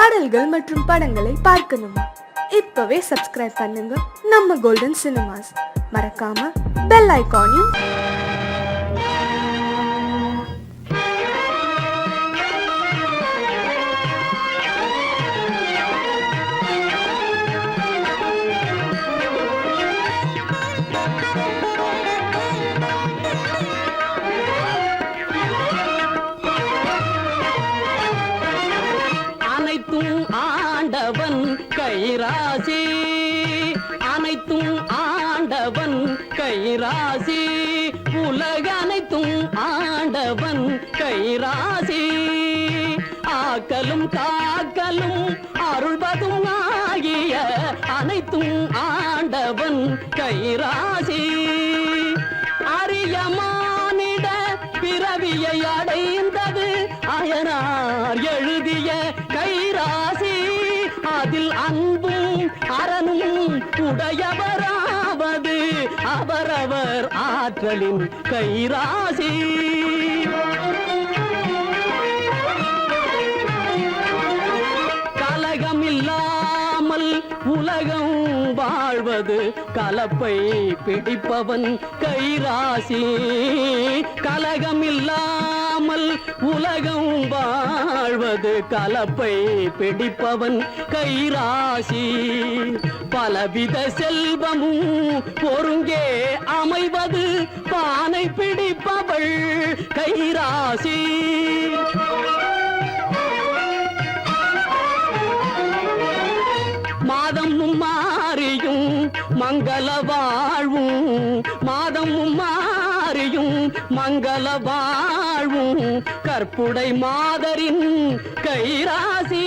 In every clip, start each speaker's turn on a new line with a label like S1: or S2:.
S1: பாடல்கள் மற்றும் படங்களை பார்க்கணுமா? இப்பவே சப்ஸ்கிரைப் பண்ணுங்க நம்ம கோல்டன் சினிமாஸ். மறக்காம பெல் ஐகானையும்
S2: ஆண்டவன் கைராசி, அனைத்தும் ஆண்டவன் கைராசி, உலக அனைத்தும் ஆண்டவன் கைராசி, ஆக்கலும் காக்கலும் அருள்வதும் ஆகிய அனைத்தும் ஆண்டவன் கைராசி, அரியமானிட பிறவியை அடைந்தது அயனார் எழுதிய கைராசி, அதில் அன்பும் அரணும் உடையவராவது அவரவர் ஆற்றலின் கைராசி. கலகமில்லாமல் உலகம் வாழ்வது கலப்பை பிடிப்பவன் கைராசி, கலகமில்லாமல் உலகம் வாழ்வது கலப்பை பிடிப்பவன் கைராசி, பலவித செல்வமும் ஒருங்கே அமைவது பானை பிடிப்பவள் கைராசி. மாதமும் மாறியும் மங்கள வாழ்வும், மாதமும் மாறியும் மங்கள வாழ்வும் கற்புடை மாதரின் கைராசி,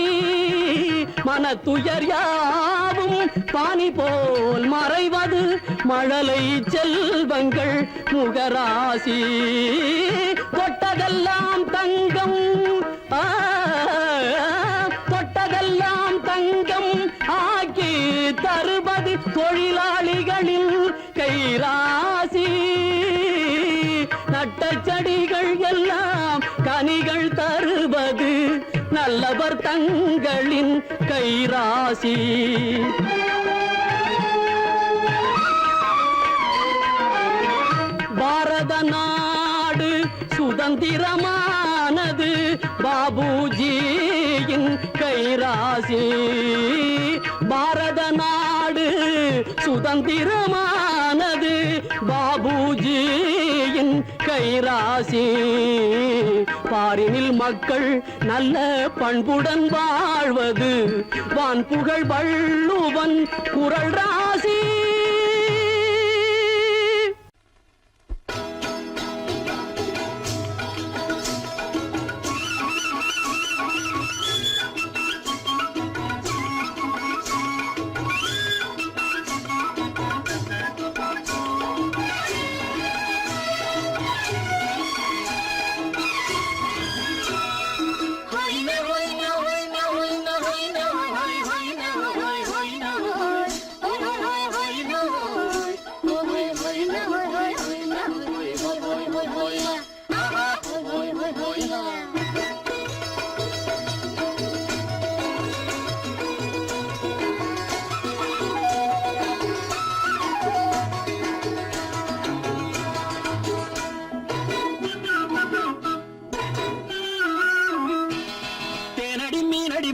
S2: மனத்துயர் யாவும் பானி போல் மறைவது மழலை செல்வங்கள் முகராசி, தொட்டதெல்லாம் தங்கம் தொட்டதெல்லாம் தங்கம் ஆக்கி தருவது தொழிலாளிகளின் கைராசி, நட்ட செடிகள் எல்லாம் கனிகள் தருவது நல்லவர் தங்களின் கைராசி. பாரத நாடு சுதந்திரமானது பாபுஜியின் கைராசி, பாரத நாடு சுதந்திரமானது பாபுஜியின் கைராசி, பாரினில் மக்கள் நல்ல பண்புடன் வாழ்வது வான்புகழ் வள்ளுவன் குறள் ராசி.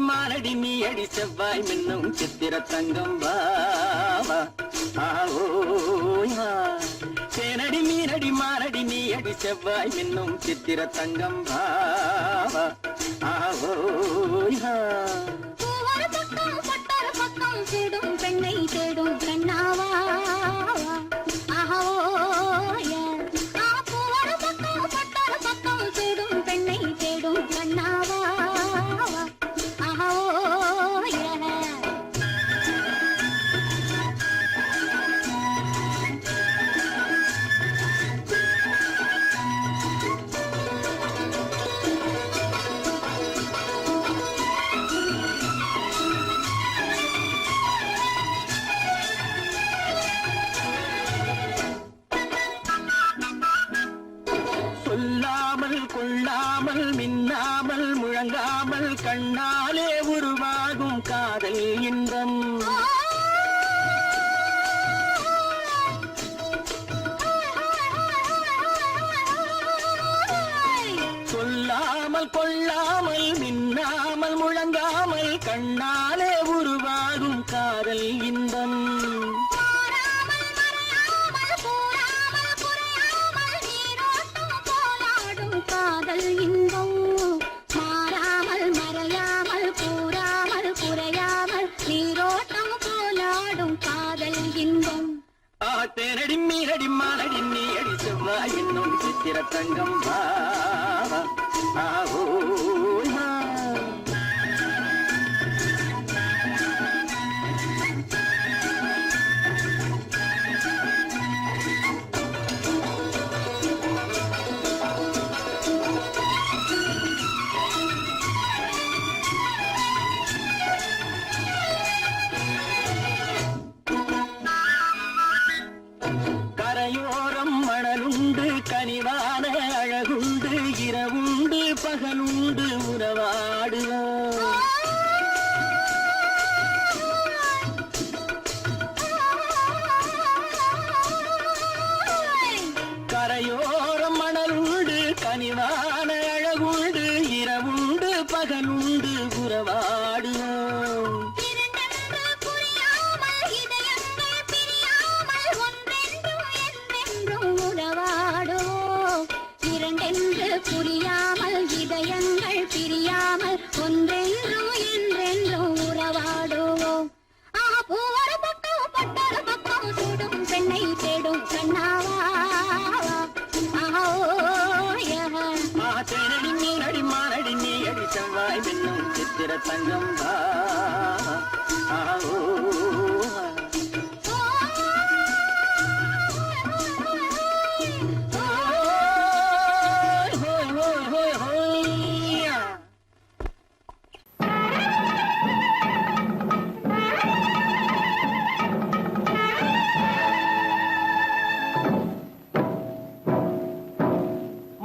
S2: மானடி நீ அடி செவ்வாய் மின்னும் சித்திர தங்கம் வாவா, தேனடி மீனடி மானடி நீ அடி செவ்வாய் மின்னும் சித்திர தங்கம் வாவா,
S3: தேடும் பெண்ணை தேடும் கண்ணாவா, தேடும் பெண்ணை தேடும் கண்ணாவா.
S2: கொள்ளாமல் மின்னாமல் முழங்காமல் கண்ணாலே உருவா முழங்காமல் கண்ணாலே உருவாகும் காதல் இன்பம்.
S3: மாறாமல் மறையாமல் கூறாமல் குறையாமல் நீரோட்டம் போலாடும் காதல் இன்பம். மாறாமல் மறையாமல் கூறாமல் குறையாமல் நீரோட்டம் போலாடும் காதல் இன்பம்.
S2: தேனடி மீனடி மானடி நீ அடி செவ்வாய் என்னும் சித்திர தங்கம் வா ஆஹோ கரையோரம் மணலுண்டு கனிவான அழகுண்டு இரவுண்டு பகலுண்டு உறவாடுவோம். கரையோரம் மணலுண்டு கனிவான அழகுண்டு இரவுண்டு பகலுண்டு உறவாடுவோம்.
S3: இரண்டென்று புரியாமல் இதயங்கள் பிரியாமல் ஒன்றென்றும் என்றென்றும் உறவாடுவோம். இரண்டென்று புரியாமல் இதயங்கள் பிரியாமல் ஒன்றென்றும் என்றென்றும் உறவாடுவோம். பூவொரு பக்கம் பட்டொரு பக்கம் சூடும் பெண்ணை தேடும் கண்ணாவா.
S2: தேனடி மீனடி மானடி நீ அடி செவ்வாய் என்னும் சித்திர தங்கம் வா ஆஹோ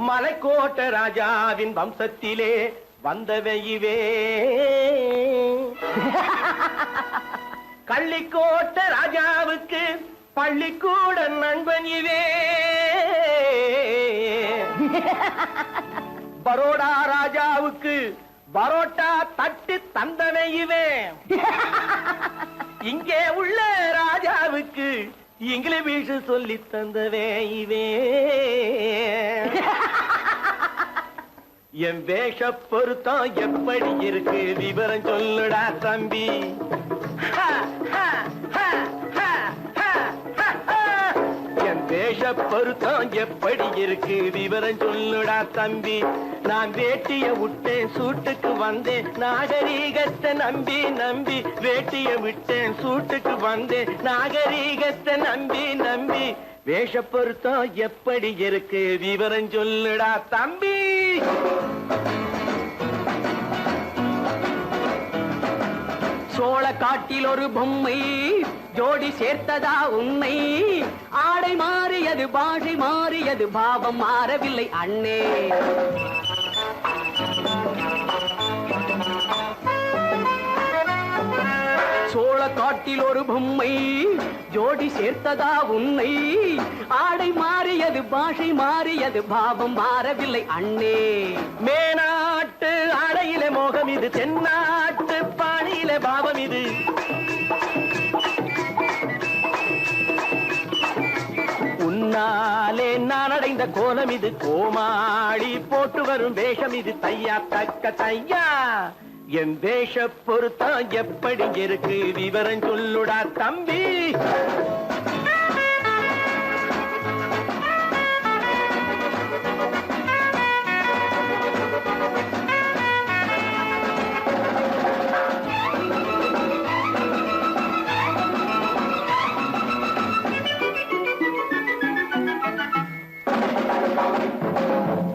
S2: மலைக்கோட்ட ராஜாவின் வம்சத்திலே வந்தவையுவே கள்ளிக்கோட்ட ராஜாவுக்கு பள்ளிக்கூட நண்பன் இவே பரோடா ராஜாவுக்கு பரோட்டா தட்டு தந்தனையுவே இங்கே உள்ள ராஜாவுக்கு இங்கிலீஷ் சொல்லி தந்தவே இவே என் வேஷ பொருத்தம் எப்படி இருக்கு விவரம் சொல்லுடா தம்பி. என் வேஷ பொருத்தம் எப்படி இருக்கு விவரம் சொல்லுடா தம்பி. நான் வேட்டிய விட்டேன் சூட்டுக்கு வந்தேன் நாகரீகத்தை நம்பி நம்பி. வேட்டிய விட்டேன் சூட்டுக்கு வந்தேன் நாகரீகத்தை நம்பி நம்பி. வேஷ பொருத்தம் எப்படி இருக்கு விவரம் சொல்லுடா தம்பி. சோழ காட்டில் ஒரு பொம்மை ஜோடி சேர்த்ததா உண்மை. ஆடை மாறியது பாஷை மாறியது பாவம் மாறவில்லை அண்ணே. சோழ காட்டில் ஒரு பொம்மை ஜோடி சேர்த்ததா உன்னை. ஆடை மாறியது பாஷை மாறியது பாவம் மாறவில்லை அண்ணே. மேனாட்டு ஆடையிலே மோகம் இது தென்னாட்டு பாணியிலே பாவம் இது. உன்னாலே நான் அடைந்த கோலம் இது கோமாளி போட்டு வரும் வேஷம் இது தையா தக்க தையா. என் வேஷ பொருத்தம் எப்படி இருக்கு விவரம் சொல்லுடா தம்பி.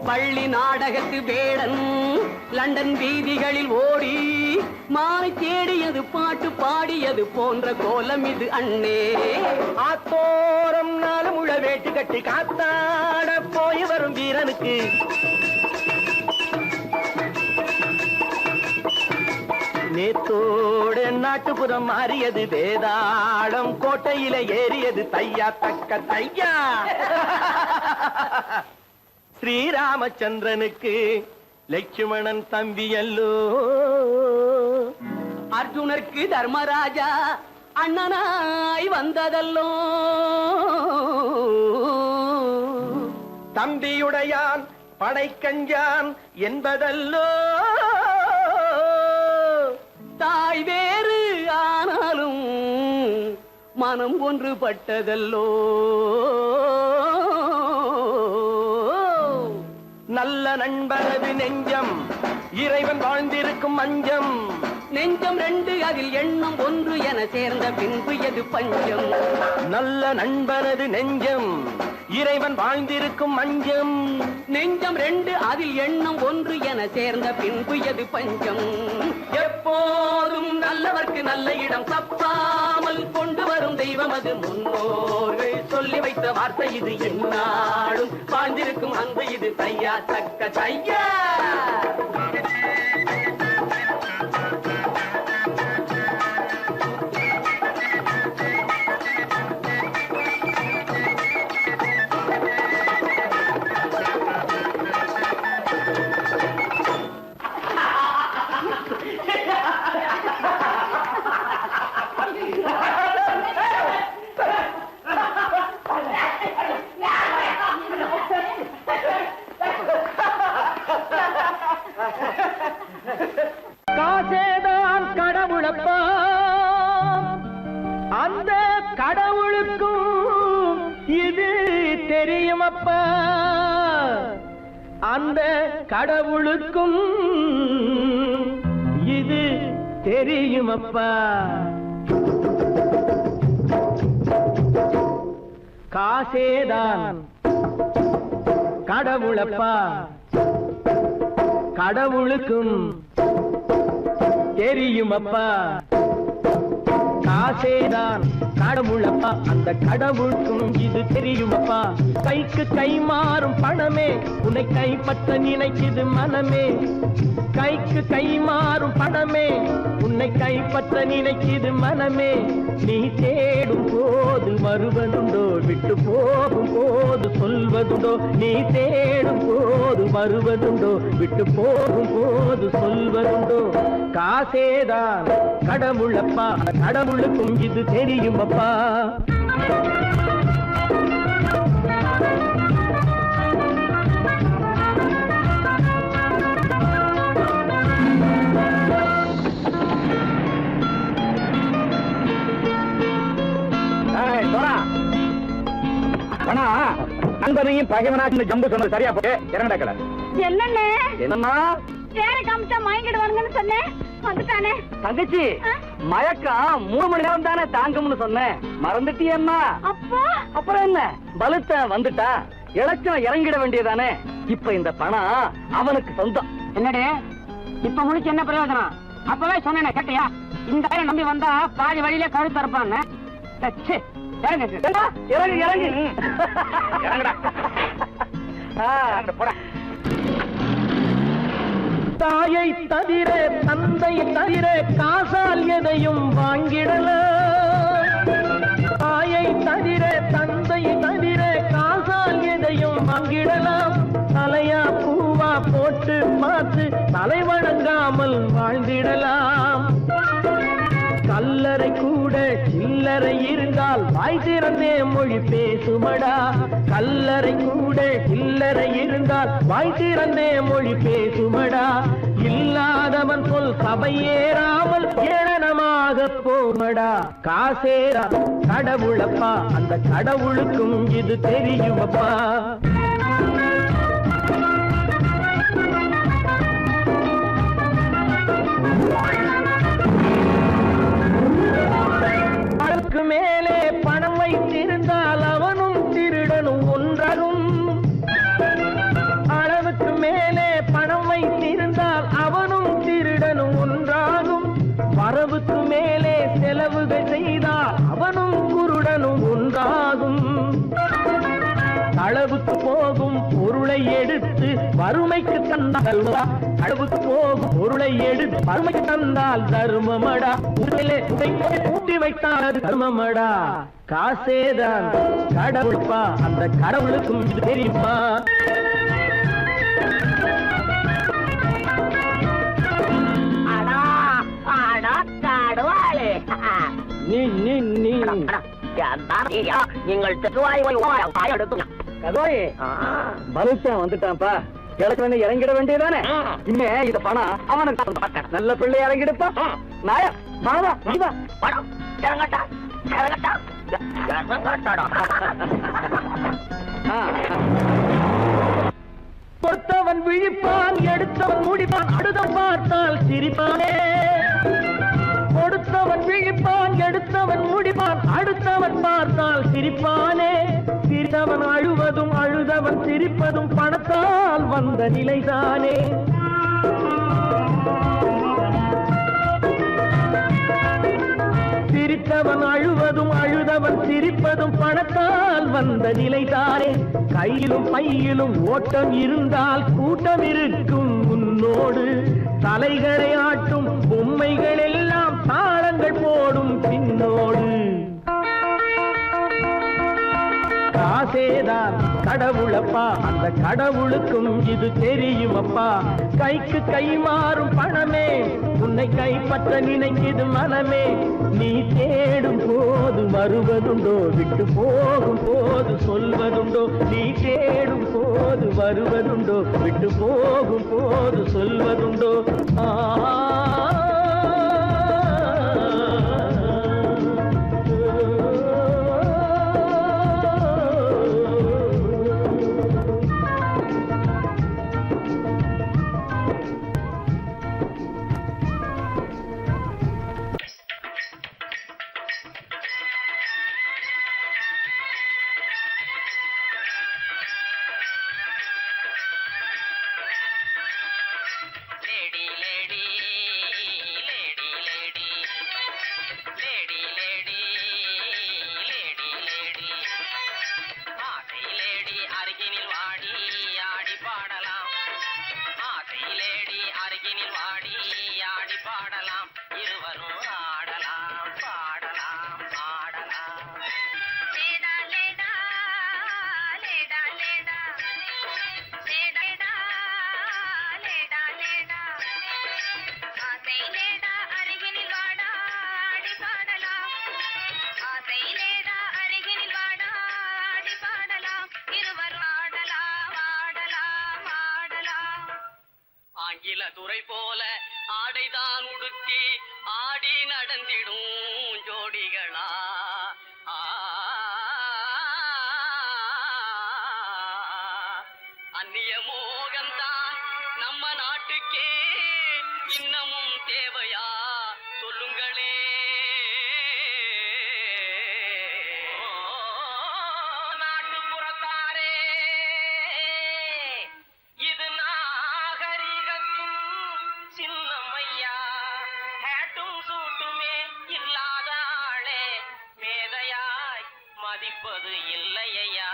S2: பள்ளி நாடகத்து வேடன் லண்டன் வீதிகளில் ஓடி மாலை தேடியது பாட்டு பாடியது போன்ற கோலம் இது அண்ணே. ஆத்தோரம் நாலு முழ வேட்டு கட்டி காத்தாட போய் வரும் வீரனுக்கு நேத்தோடு நாட்டுப்புறம் மாறியது வேதாளம் கோட்டையில ஏறியது தையா தக்க தையா. ஸ்ரீராமச்சந்திரனுக்கு லட்சுமணன் தம்பி அல்லோ.
S4: அர்ஜுனருக்கு தர்மராஜா அண்ணனாய் வந்ததல்லோ.
S2: தம்பியுடையான் படைக்கஞ்சான் என்பதல்லோ.
S4: தாய் வேறு ஆனாலும் மனம் ஒன்றுபட்டதல்லோ.
S2: நல்ல நண்பரது நெஞ்சம் இறைவன் வாழ்ந்திருக்கும் மஞ்சம்.
S4: நெஞ்சம் ரெண்டு அதில் எண்ணம் ஒன்று என சேர்ந்த பின்பு எது பஞ்சம்.
S2: நல்ல நண்பரது நெஞ்சம் இறைவன் வாழ்ந்திருக்கும் மஞ்சம்.
S4: நெஞ்சம் ரெண்டு அதில் எண்ணம் ஒன்று என சேர்ந்த பின்பு எது பஞ்சம். எப்போதும் நல்லவர்க்கு நல்ல இடம் தப்பாமல் கொண்டு வரும் தெய்வம் அது முன்னோர்கள் சொல்லி வைத்த வார்த்தை இது. என்னாலும் வாழ்ந்திருக்கும் அன்பு இது. தையா தக்க தையா.
S2: காசேதான் கடவுளப்பா, அந்த கடவுளுக்கும் இது தெரியுமப்பா. அந்த கடவுளுக்கும் இது தெரியுமப்பா. காசேதான் கடவுளப்பா, கடவுளுக்கும் தெரியுமப்பா. காசேதான் கடவுளப்பா, அந்த கடவுளுக்கும் இது தெரியுமப்பா. கைக்கு கை மாறும் பணமே உன்னை கைப்பற்ற நினைக்குது மனமே. கைக்கு கை மாறும் பணமே உன்னை கைப்பற்ற நினைக்குது மனமே. நீ தேடும் போது வருவதுண்டோ, விட்டு போகும் போது சொல்வதுண்டோ. நீ தேடும் போது வருவதுண்டோ, விட்டு போகும் போது சொல்வதுண்டோ. காசேதான் கடவுளப்பா, கடவுளுக்கும் இது தெரியுமப்பா. நண்பனையும் பகைவனாச்சு ஜம்பு சொன்னது சரியா போட்டு இறங்கடா கடை.
S3: என்னண்ணே
S2: என்னம்மா
S3: பேர காமிச்சா மயங்கிடுவானுங்கன்னு சொன்னேன், வந்துட்டானே.
S4: தங்கச்சி மயக்கம் 3 மணி நேரம் தானே தாங்கும்னு சொன்னேன், மறந்துட்டியம்மா.
S3: அப்போ
S4: அப்புறம் என்ன, பலுத்த வந்துட்டா இலச்சம் இறங்கிட வேண்டியதானே. இப்ப இந்த பணம் அவனுக்கு சொந்தம். என்னடே இப்ப முடிச்சு என்ன பிரயோஜனம்? அப்பவே சொன்னேன் கேட்டியா? இந்த நம்பி வந்தா பாதி வழியில கழுத்து இருப்பான்னு. இறங்கு இறங்கு
S2: தாயை தவிர தந்தையை தவிர காசால் எதையும் வாங்கிடலாம். தாயை தவிர தந்தையை தவிர காசால் எதையும் வாங்கிடலாம். தலையா பூவா போட்டு பார்த்து தலை வணங்காமல் வாழ்ந்திடலாம். கல்லறை கூட சில்லறை இருந்தால் வாய் திறந்தே மொழி பேசுமடா. கல்லறை கூட சில்லறை இருந்தால் வாய் திறந்தே மொழி பேசுமடா. இல்லாதவன் சொல் சபையேறாமல் ஏளனமாக போமடா. காசேரா கடவுளப்பா, அந்த கடவுளுக்கும் இது தெரியுமப்பா. அளவுக்கு மேலே பணம் வைத்திருந்தால் அவனும் திருடனும் ஒன்றாகும். அளவுக்கு மேலே பணம் வைத்திருந்தால் அவனும் திருடனும் ஒன்றாகும். வரவுக்கு மேலே செலவுகள் செய்தால் அவனும் குருடனும் ஒன்றாகும். அளவுக்கு போகும் பொருளை எடுத்து வறுமைக்கு தந்தால் அளவுக்கு போகும் பொருளை எடுத்து வறுமைக்கு தந்தால் தர்மமடா. ஊட்டி வைத்தால் அது தர்மமடா. காசேதான் கடவுள்ப்பா, அந்த கடவுளுக்கும் தெரியுமா.
S5: நாட்டாடுவாளே நீங்கள் எடுத்து
S4: கதோயே பலுத்தான் வந்துட்டான்ப்பா கிழக்கு இறங்கிட வேண்டியதானே இனிமே இத பணம் அவனுக்கு நல்ல பிள்ளை இறங்கிடுப்பா நாயா மாவா நீவா
S5: படம் இறங்கட்டா இறங்கட்டா
S2: பொறுத்தவன் விழிப்பான் எடுத்தவன் முடிப்பான் அடுத்தவன் பார்த்தால் சிரிப்பானே கொடுத்தவன் விழிப்பான் எடுத்தவன் முடிப்பான் அடுத்தவன் பார்த்தால் சிரிப்பானே சிரித்தவன் அழுவதும் அழுதவன் சிரிப்பதும் பணத்தால் வந்த நிலைதானே சிரித்தவன் அழுவதும் அழுதவன் சிரிப்பதும் பணத்தால் வந்த நிலைதானே கையிலும் பையிலும் ஓட்டம் இருந்தால் கூட்டம் இருக்கும் உன்னோடு தலைகளை ஆட்டும் பொம்மைகள் எல்லாம் தாளங்கள் போடும் பின்னோடு காசேதான் கடவுளப்பா அந்த கடவுளுக்கும் இது தெரியுமப்பா கைக்கு கை மாறும் பணமே உன்னை கைப்பற்ற நினைக்குது மனமே நீ தேடும் போது வருவதுண்டோ விட்டு போகும் போது சொல்வதுண்டோ நீ தேடும் போது வருவதுண்டோ விட்டு போகும் போது சொல்வதுண்டோ
S4: ஆங்கில துறை போல ஆடைதான் உடுத்தி ஆடி நடந்திடும் ஜோடிகளா அந்நிய மோகம்தான் நம்ம நாட்டுக்கே இன்னமும் தேவையா சொல்லுங்களே நாட்டுப்புறத்தாரே இது நாகரிகத்தின் சின்னம்மையா ஹேட்டும் சூட்டுமே இல்லாத ஆளே மேதையாய் மதிப்பது இல்லையா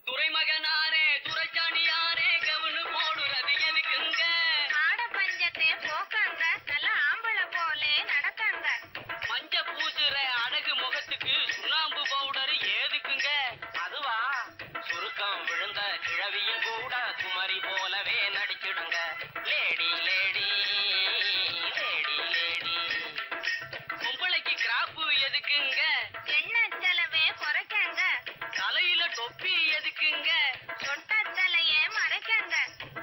S4: துரைமகனாரே துரைச்சாணியாரே கவனு போடுறது எதுக்குங்க
S3: ஆட பஞ்சத்தை போக்கங்க நல்ல ஆம்பளை போலே நடக்கங்க
S4: மஞ்ச பூசுற அழகு முகத்துக்கு சுண்ணாம்பு பவுடர் ஏதுக்குங்க அதுவா சுருக்கம் விழுந்த கிழவியும் கூட குமரி போலவே நடிச்சிடுங்க லேடி லேடி லேடி லேடி பொம்பளைக்கு கிராப்பு எதுக்குங்க
S3: எண்ணெய் செலவே குறைக்கங்க
S4: தலையில தொப்பி எதுக்குங்க
S3: சொட்ட தலையே மறைக்கங்க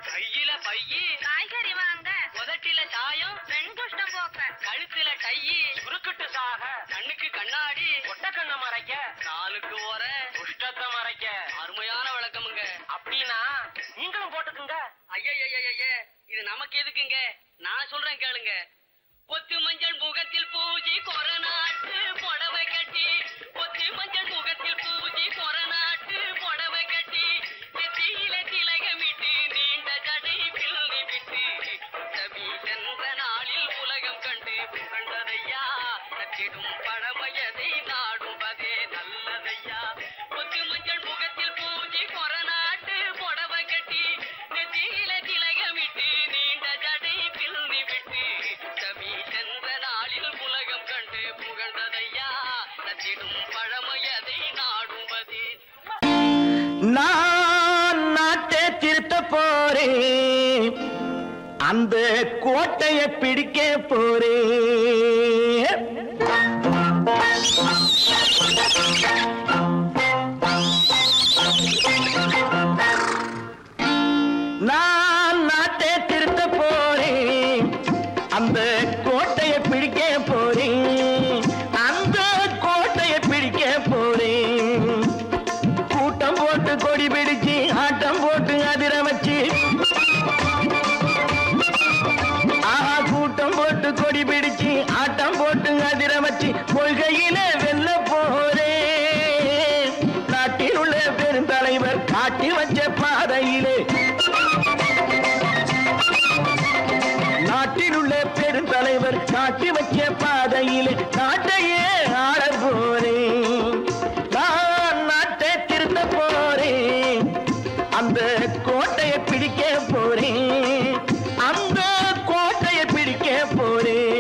S4: கையில பையி
S3: காய்கறி வாங்க
S4: உதட்டில சாயம்
S3: வெண்குஷ்டம் போக்க
S4: கழுத்துல கையி சுருக்கிட்டு சாக கண்ணுக்கு கண்ணாடி ஒட்ட கண்ண மறைக்க காலுக்கு ஓர குஷ்டத்தை மறைக்க அருமையான விளக்கமுங்க அப்படின்னா நீங்களும் போட்டுக்குங்க ஐய இது நமக்கு எதுக்குங்க நான் சொல்றேன் கேளுங்க பொத்து மஞ்சள் முகத்தில் பூஜை கொரநாட்டு புடவை கட்டி பொத்து மஞ்சள் முகத்தில் பூஜை கொரநாட்டு புடவை கட்டி நெத்தியில திலகமிட்டு நீண்ட ஜடை பிள்ளி விட்டு சபி சென்ற நாளில் உலகம் கண்டு புகழ்ந்ததையா நச்சிடும் பழமையதை நாடுவதே நல்லதையா பொத்து மஞ்சள் முகத்தில் பூஜை கொரநாட்டு புடவை கட்டி நெத்தியில திலகமிட்டு நீண்ட ஜடை பிள்ளி விட்டு சபி சென்ற நாளில் உலகம் கண்டு புகழ்ந்ததையா நச்சிடும் பழமையதை நாடுவதே
S2: நான் நாட்டை திருத்த போறேன் அந்த கோட்டையை பிடிக்க போறேன். நான் நாட்டை திருத்த போறேன், அந்த கோட்டையை பிடிக்க போறேன், அந்த கோட்டையை பிடிக்க போறேன். கூட்டம் போட்டு கொடி பிடிச்சு ஆட்டம் போட்டு அதிர வச்சு, கூட்டம் போட்டு கொடி பிடிச்சு ஆட்டம் போட்டு அதிர வச்சு கொள்கையில வெல்ல போறேன். நாட்டில் உள்ள பெருந்தலைவர் காட்டி வச்ச பாதையிலே, நாட்டில் உள்ள பெருந்தலைவர் காட்டி வச்ச பாதையிலே நாட்டையே ஆள போறேன். நான் நாட்டை திருத்த போறேன், அந்த கோட்டையை பிடிக்க போறேன், அந்த கோட்டையை பிடிக்க போறேன்.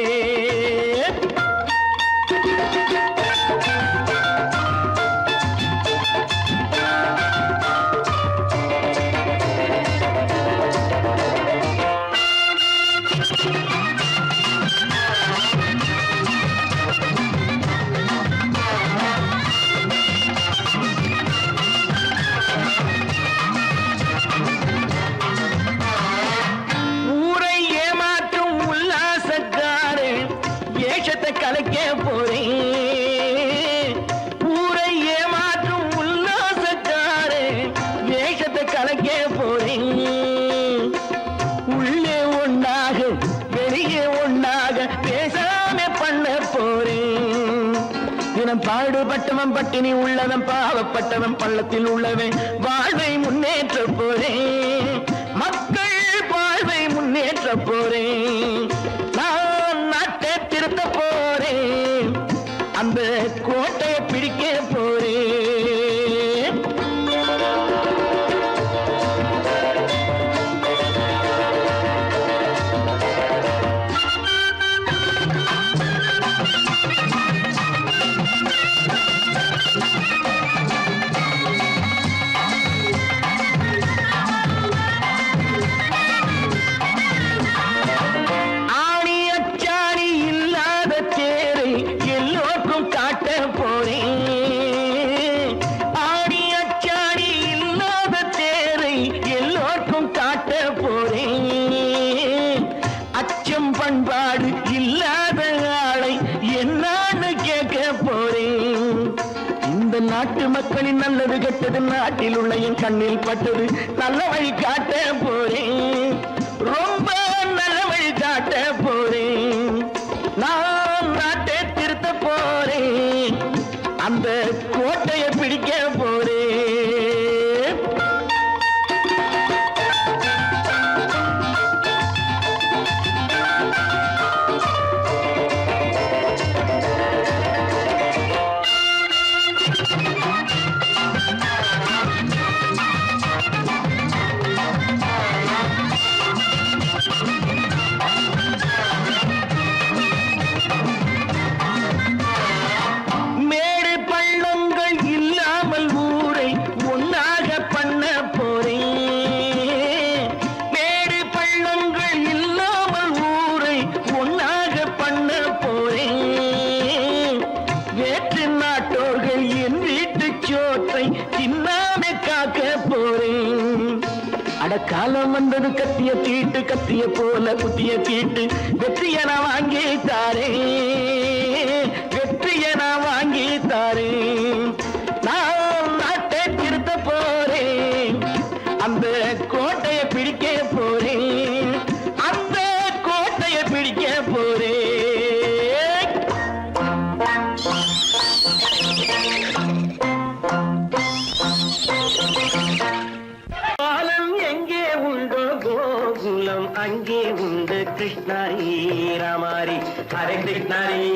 S2: ஊரை ஏமாற்றும் உல்லாசக்காரு ஏஷத்தை கலைக்க போறேன். ஊரை ஏமாற்றும் உல்லாசக்காரு ஏஷத்தை கலைக்க போறேன். உள்ளே ஒண்ணாக வெளியே ஒண்ணாக பேசாம பண்ண போறேன். தினம் பாடுபட்டவன் பட்டினி உள்ளவன் பாவப்பட்டவன் பள்ளத்தில் உள்ளவன் வாழ்வை முன்னேற்ற போறேன். மக்கள் வாழ்வை முன்னேற்ற போறேன். நான் நாட்டை திருத்த போறேன், அந்த கோட்டையை பிடிக்க போறேன். ஆணி அச்சாணி இல்லாத தேரை எல்லோருக்கும் காட்ட போறேன். ஆணி அச்சாணி இல்லாத தேரை எல்லோருக்கும் காட்ட போறேன். அச்சம் பண்பாடு இல்லாத ஆளை என்னான்னு கேட்க போறேன். இந்த நாட்டு மக்களின் நல்லது கெட்டது நாட்டில் உள்ள என் கண்ணில் பட்டது நல்ல வழி காட்ட போறேன். ரொம்ப நல்ல வழி காட்ட போறேன். நான் நாட்டை திருத்த போறேன், அந்த கோட்டையை பிடிக்க போறேன். மேடு பள்ளங்கள் இல்லாமல் ஊரை ஒன்னாக பண்ண போறேன். மேடு பள்ளங்கள் இல்லாமல் ஊரை ஒன்னாக பண்ண போறேன். வேற்று நாட்டோர்கள் என் வீட்டு சோற்றை தின்னாமே காக்க போறேன். அடக்காலம் வந்தது கத்திய தீட்டு, கத்திய போல குத்திய தீட்டு வெற்றிய நான் வாங்கி தாரேன், வெற்றிய நான் வாங்கி தாரேன். நான் நாட்டை திருத்த போறேன், அந்த கோட்டையை பிடிக்க போறேன், அந்த கோட்டையை பிடிக்க போறேன். பாலம் எங்கே உண்டோ கோகுலம் அங்கே உண்டு கிருஷ்ணாரி ராமாரி. ஹரே கிருஷ்ணாரி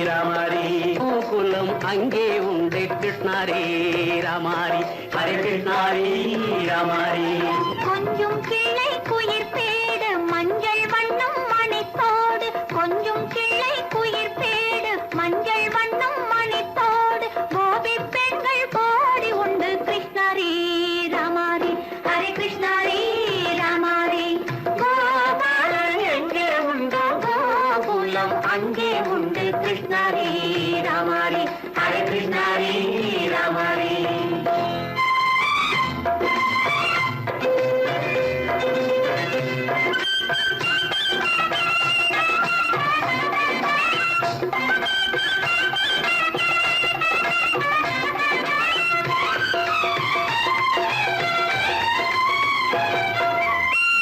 S2: ராமாரி.
S4: கோகுலம் அங்கே உண்டு கிருஷ்ணாரே ராமாரி.
S2: ஹரே கிருஷ்ணாரி ராமாரி.
S3: கொஞ்சம் கிள்ளை குயிர் பேடு மஞ்சள் வண்ணம் மணித்தோடு, கொஞ்சம் கிள்ளை குயிர் பேடு மஞ்சள் வண்ணம் மணித்தோடு, கோபி பெண்கள் கோடி உண்டு கிருஷ்ணாரி ராமாரி. ஹரே கிருஷ்ணாரி ராமாரி. கோபால
S5: அங்கே உண்டு கிருஷ்ணாரி ராமாரி ஹரே கிருஷ்ணாரி ராமாரி.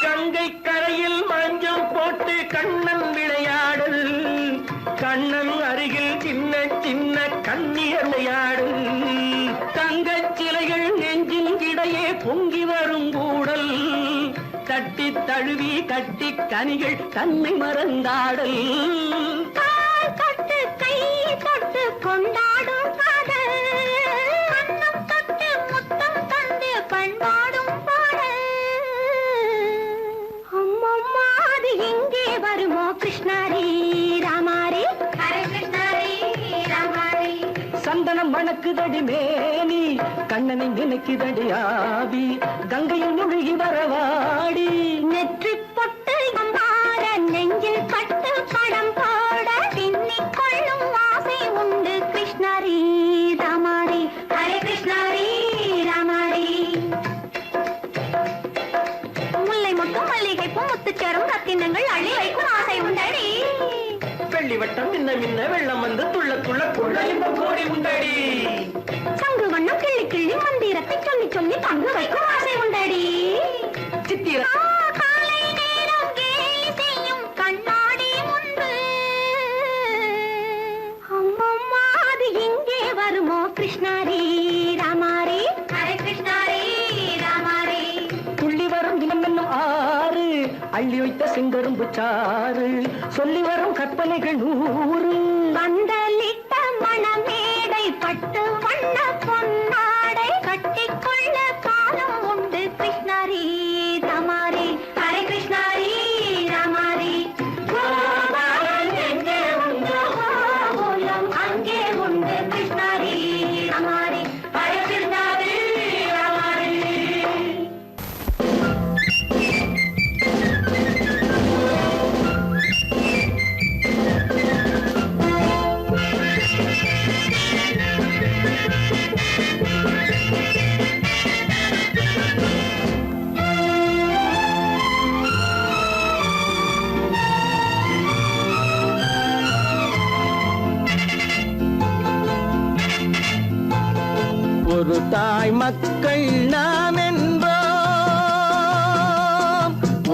S2: கங்கை கரையில் மஞ்சள் போட்டு கண்ணன் விளையாடல், கண்ணன் அருகில் சின்ன சின்ன கண்ணியர் விளையாடல்,
S4: தங்கச் சிலைகள் நெஞ்சின் இடையே பொங்கி வரும் கூடல், தட்டி தழுவி கட்டி கனிகள் தன்னை மறந்தாடல்,
S3: கால் தொட்டு கை தொட்டு கொண்டாடும் காதல், கண்ணம் தொட்டு முத்தம் தந்து பண்பாடும் பாடல். அம்மம்மா அது எங்கே வருமோ கிருஷ்ணாரி ராமாரி ஹரே கிருஷ்ணாரி ராமாரி.
S4: சந்தனம் மணக்குதடி மேனி கண்ணனை நினைக்குதடி ஆவி, கங்கையில் முழுகி வரவாடி
S3: நெற்றி பொட்டு அம்மாற நெஞ்சில் பட்டு படம் போட பின்னிக் கொள்ளும் ஆசை உண்டு கிருஷ்ணாரி ராமாரி ஹரே கிருஷ்ணாரி ராமாரி. முல்லை மொட்டும் மல்லிகை பூ முத்துச்சேரும் ரத்தினங்கள் அள்ளி வைக்கும் ஆசை உண்டடி.
S2: வெள்ளி வட்டம் மின்ன மின்ன வெள்ளம் வந்து துள்ள துள்ள கொள்ள இன்பம் கோடி உண்டடி.
S3: சங்கு வண்ணம் கிள்ளி கிள்ளி மந்திரத்தை சொல்லி சொல்லி பங்கு வைக்கும் ஆசை உண்டடி.
S4: சித்திர
S3: காலை நேரம் கேலி செய்யும் கண்ணாடி முன்பு அம்மம்மா அது எங்கே வருமோ கிருஷ்ணாரி ராமாரி ஹரே கிருஷ்ணாரி ராமாரி.
S4: துள்ளி வரும் தினம் என்னும் ஆறு, அள்ளி வைத்த செங்கரும்பு சாறு, சொல்லி வரும் கற்பனைகள் 100,
S3: பந்தலிட்ட மணமேடை பட்டு வண்ண பொன்னாடை கட்டிக்கொள்ள காலம் உண்டு கிருஷ்ணாரி ராமாரி ஹரே கிருஷ்ணாரி ராமாரி. கோபாலன் எங்கே உண்டோ கோலம் அங்கே உண்டு கிருஷ்ணாரி ராமாரி ஹரே கிருஷ்ணாரி ராமாரி.
S2: ஒரு தாய் மக்கள் நாம் என்போம்,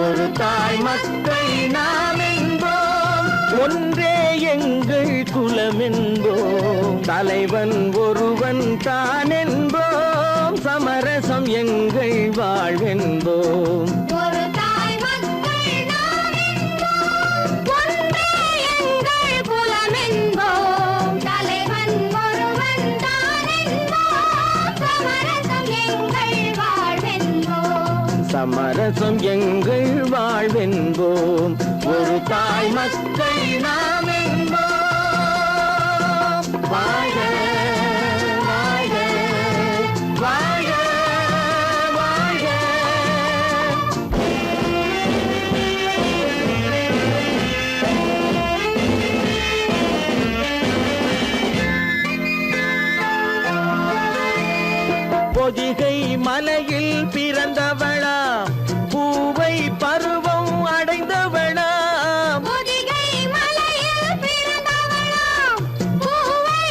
S2: ஒரு தாய் மக்கள் நாம் என்போம், ஒன்றே எங்கள் குலம் என்போம், தலைவன் ஒருவன் தான் என்போம், சமரசம் எங்கள் வாழ்வென்போம்.
S3: ஒரு தாய் மக்கள் நாம் என்போம், ஒன்றே எங்கள் குலம் என்போம், தலைவன் ஒருவன் தான் என்போம், சமரசம் எங்கள் வாழ்வென்போம்.
S2: சமரசம் எங்கள் வாழ்வென்போம். ஒரு தாய் மக்கள் நாம் என்போம். வாழ்க வாழ்க வாழ்க வாழ்க. பொதிகை மலையில் பிறந்தவளா, பூவை பருவம் அடைந்தவளா,
S3: பொதிகை மலையில் பிறந்தவளாம், பூவை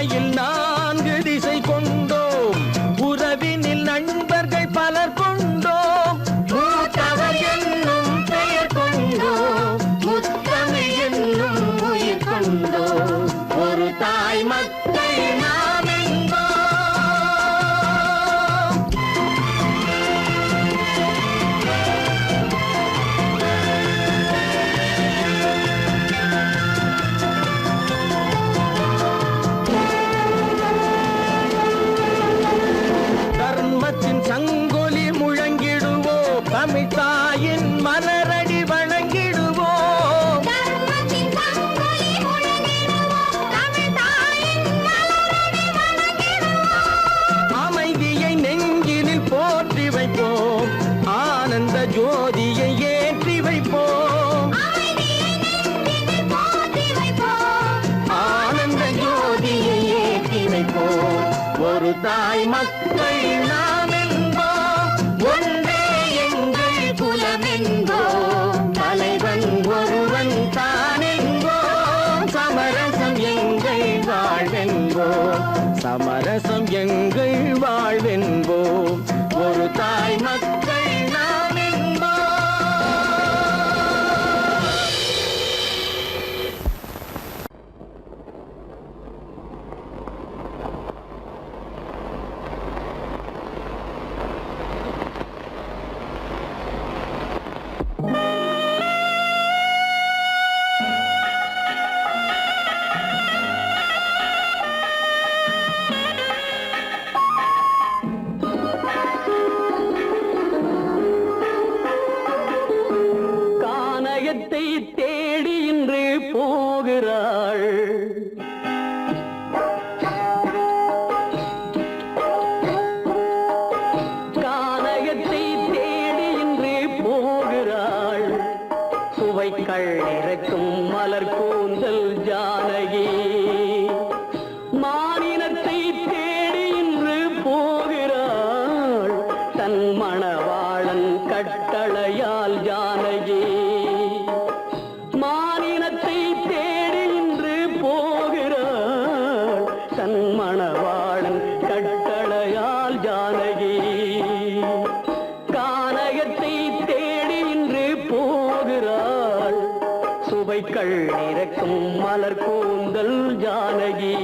S2: உண்மையில் 4 திசை கொண்டோம், உறவினில் நண்பர்கள் பலர் கொண்டோம்.
S5: மூத்தவர் என்னும் பெயர் கொண்டோம், முத்தமிழ் என்னும் உயிர் கொண்டோம். ஒரு தாய் மக்கள் நாம் என்போம்.
S2: தர்மத்தின் சங்கொலி முழங்கிடுவோம், தமிழ் தாயின் மலரடி வணங்கிடுவோம்.
S5: தர்மத்தின் சங்கொலி முழங்கிடுவோம், தமிழ் தாயின் மலரடி வணங்கிடுவோம்.
S2: அமைதியை நெஞ்சினில் போற்றி வைப்போம், ஆனந்த ஜோதியை ஏற்றி வைப்போம்.
S5: அமைதியை நெஞ்சினில் போற்றி வைப்போம்,
S2: ஆனந்த ஜோதியை ஏற்றி வைப்போம். ஒரு தாய் மக்கள் நாம் என்போம்,
S5: ஒன்றே எங்கள் குலம் என்போம். தலைவன் ஒருவன் தான் என்போம்.
S2: சமரசம் எங்கள் வாழ்வென்போம், சமரசம் எங்கள் வாழ்வென்போம். ஒரு தாய் மக்கள் நாம் என்போம்.
S4: கானகத்தை தேடி இன்று போகிறாள். கானகத்தை தேடி இன்று போகிறாள். சுவைக்கள் இறக்கும் மலர் கூந்தல் ஜானகி. மானினத்தை தேடி இன்று போகிறாள். தன் மணவாளன் கட்டளையால் ஜானகி. மானினத்தை தேடி இன்று போகிறாள். தன் மணவாளன் கட்டளையால் ஜானகி. கானகத்தை தேடி இன்று போகிறாள். சுவைக்கள் இறக்கும் மலர் கூந்தல் ஜானகி.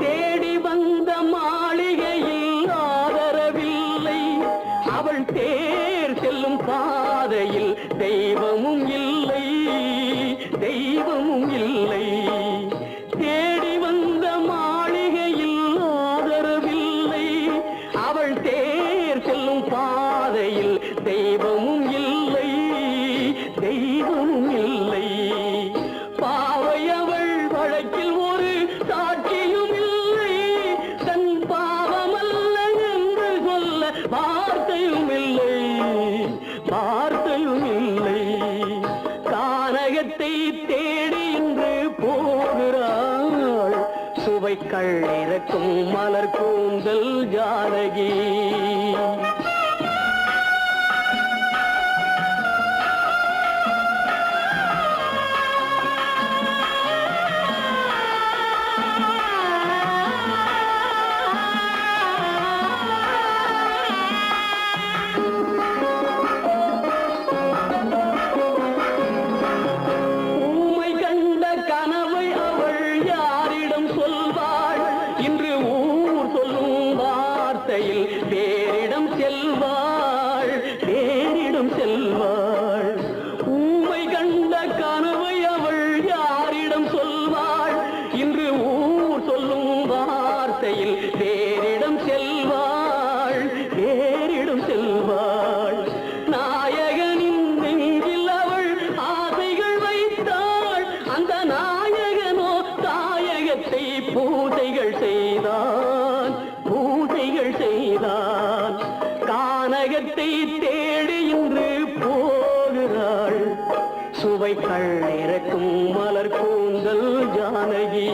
S4: தேடி வந்த மாளிகையில் ஆதரவில்லை. அவள் தேர் செல்லும் பாதையில் தெய்வமும் இல்லை, தெய்வமும் இல்லை. தேடி வந்த மாளிகையில் ஆதரவில்லை. அவள் தேர் செல்லும் பாதையில் தெய்வமும் இல்லை, தெய்வமும் இல்லை. பாவை அவள் வழக்கில் ஒரு சாட்சியும் இல்லை. தன் பாவமல்ல என்று சொல்ல வார்த்தையும் இல்லை, வார்த்தையும் இல்லை. கானகத்தை தேடி இன்று போகிறாள். சுவைக்கள் இறக்கும் மலர் கூந்தல் ஜானகி. ஊமை கண்ட கனவை அவள் யாரிடம் சொல்வாள்? இன்று ஊர் சொல்லும் வார்த்தையில் பேரிடம் செல்வாள், பேரிடம் செல்வாள். ஊமை கண்ட கனவை அவள் யாரிடம் சொல்வாள்? இன்று ஊர் சொல்லும் வார்த்தையில் பேரிடம் செல்வாள், பேரிடம் செல்வாள். நாயகனின் நெஞ்சில் அவள் ஆசைகள் வைத்தாள். அந்த நாயகனோ தாயகத்தை பூஜைகள் செய்தான், பூஜைகள் செய்தான். கானகத்தை தேடி இன்று போகிறாள். சுவைகள் இறக்கும் மலர் கூந்தல் ஜானகி.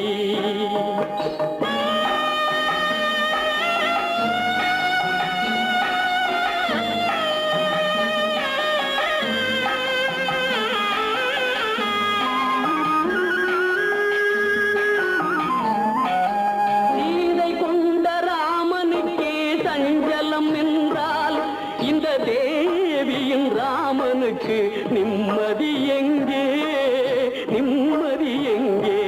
S4: சீதை கொண்ட ராமனுக்கே சஞ்சலம் என்றால் இந்த தேவியின் ராமனுக்கு நிம்மதி எங்கே, நிம்மதி எங்கே?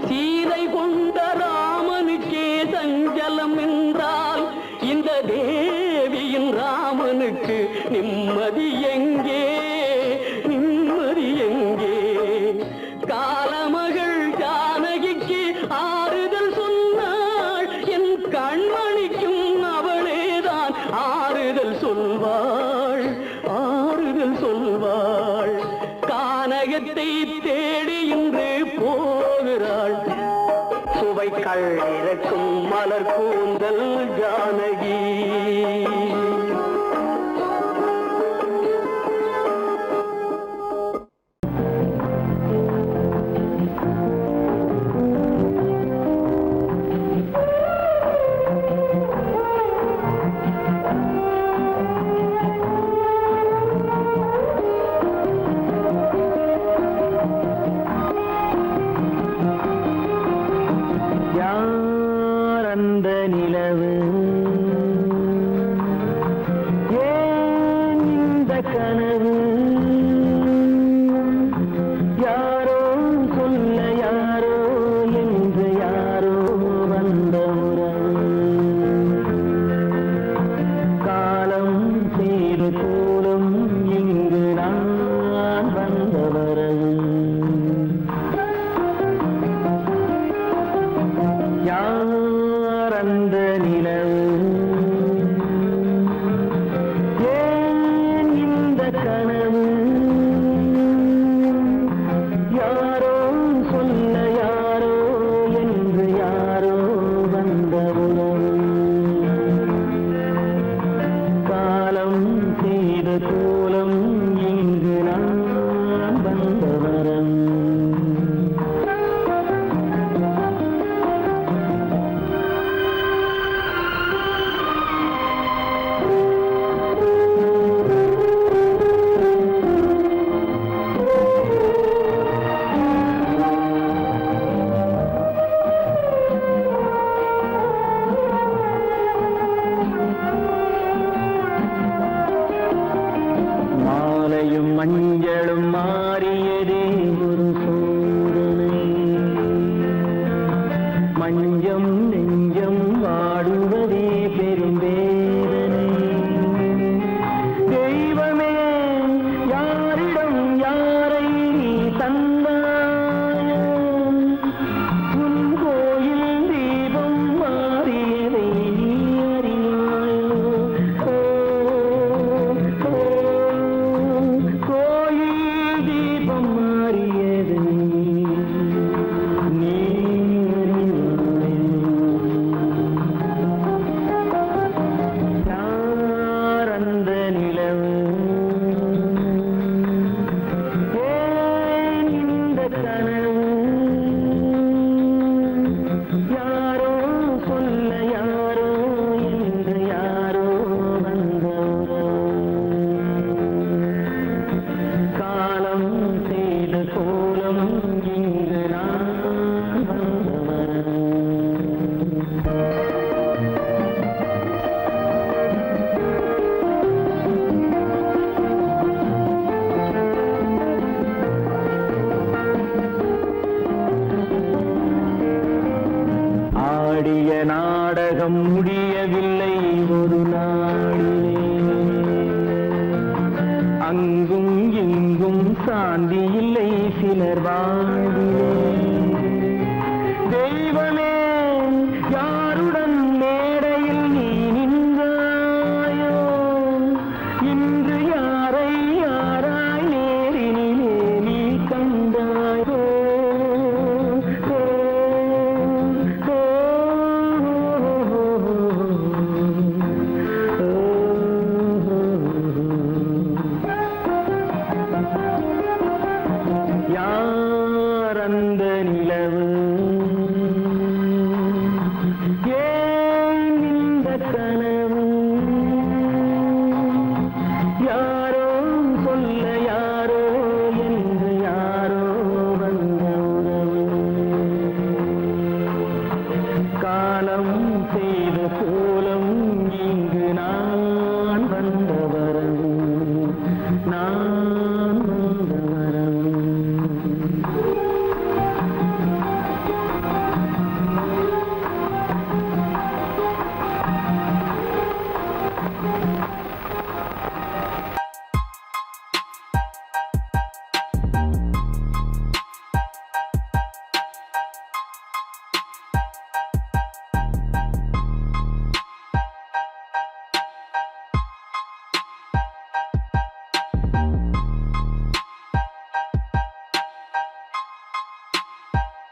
S4: சீதை கொண்ட ராமனுக்கே சஞ்சலம் என்றால் இந்த தேவியின் ராமனுக்கு நிம்மதி எங்கே, நிம்மதி எங்கே? காலமகள் ஜானகிக்கு ஆறுதல் சொன்னாள், என் கண்மணிக்கும் அவளேதான் ஆறுதல் சொல்வாள், ஆறுதல் சொல்வாள். கானகத்தை தேடி இன்று போகிறாள், சுவைகள் இறக்கும் மலர் கூந்தல் ஜானகி.
S2: அந்த நிலவு ஏன் இந்த கனவு, யாரோ சொல்ல யாரோ என்று யாரோ வந்த உறவு, காலம் செய்து கூடும் இங்கு நான் வந்த வரவு. யார் அந்த நிலவு ஏன் இந்த கனவு, யாரோ சொல்ல யாரோ என்று யாரோ வந்த உறவு, காலம் செய்த கோலம் இங்கு நான் வந்த வரம். மாலையும் மஞ்சளும் மாறியதே ஒரு சோதனை, மஞ்சம் நெஞ்சம் வாடுவதே பெரும் வேதனை. தெய்வமே யாரிடம் யாரை நீ தந்தாயோ, உன் கோயில் தீபம் மாறியதை நீ அறியாயோ. கோயில் தீபம் மாறியதை நீ அறியாயோ. யார் அந்த நிலவு ஏன் இந்த கனவு, யாரோ சொல்ல யாரோ என்று யாரோ வந்த உறவு, காலம் செய்த கோலம் இங்கு நான் வந்தவன். ஆடிய நாடகம் முடியவில்லை ஒரு நாளிலே, அங்கும் இங்கும் சாந்தி இல்லை சிலர் வாழ்விலே.